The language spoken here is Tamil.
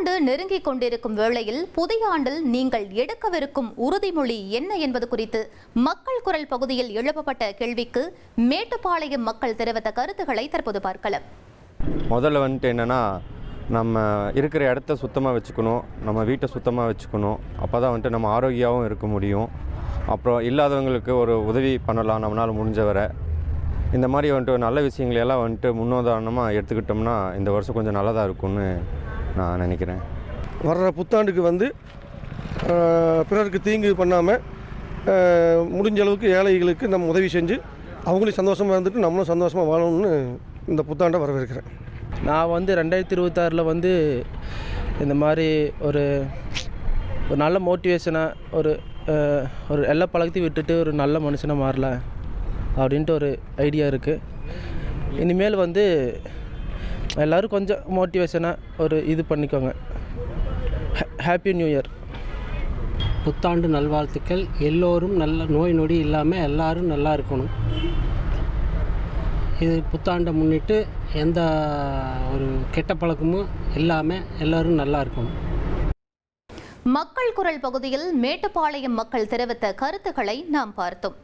புத்தாண்டு நெருங்கிக் கொண்டிருக்கும் வேளையில் புதிய ஆண்டில் நீங்கள் எடுக்கவிருக்கும் உறுதிமொழி என்ன என்பது குறித்து மக்கள் குரல் பகுதியில் எழுப்பப்பட்ட கேள்விக்கு மேட்டுப்பாளையம் மக்கள் தெரிவித்த கருத்துக்களை தற்போது பார்க்கலாம். முதல்ல என்னன்னா, நம்ம இருக்கிற இடத்த சுத்தமாக வச்சுக்கணும், நம்ம வீட்டை சுத்தமாக வச்சுக்கணும். அப்போ தான் நம்ம ஆரோக்கியமாகவும் இருக்க முடியும். அப்புறம் இல்லாதவங்களுக்கு ஒரு உதவி பண்ணலாம் நம்மளால் முடிஞ்ச வரை. இந்த மாதிரி நல்ல விஷயங்களெல்லாம் முன்னுதாரணமாக எடுத்துக்கிட்டோம்னா இந்த வருஷம் கொஞ்சம் நல்லதாக இருக்கும்னு நான் நினைக்கிறேன். வர்ற புத்தாண்டுக்கு பிறருக்கு தீங்கு பண்ணாமல் முடிஞ்ச அளவுக்கு ஏழைகளுக்கு நம்ம உதவி செஞ்சு அவங்களையும் சந்தோஷமாக இருந்துட்டு நம்மளும் சந்தோஷமாக வாழணும்னு இந்த புத்தாண்டை வரவேற்கிறேன். நான் 2026 இந்த மாதிரி ஒரு நல்ல மோட்டிவேஷனாக ஒரு எல்லா பழக்கத்தையும் விட்டுட்டு ஒரு நல்ல மனுஷனாக மாறல அப்படின்ட்டு ஒரு ஐடியா இருக்குது. இனிமேல் எல்லோரும் கொஞ்சம் மோட்டிவேஷனாக இது பண்ணிக்கோங்க. Happy new year. புத்தாண்டு நல்வாழ்த்துக்கள். எல்லோரும் நல்ல நோய் நொடி இல்லாமல் எல்லோரும் நல்லா இருக்கணும். இது புத்தாண்டை முன்னிட்டு எந்த ஒரு கெட்ட பழக்கமும் இல்லாமல் எல்லோரும் நல்லா இருக்கணும். மக்கள் குரல் பகுதியில் மேட்டுப்பாளையம் மக்கள் தெரிவித்த கருத்துக்களை நாம் பார்த்தோம்.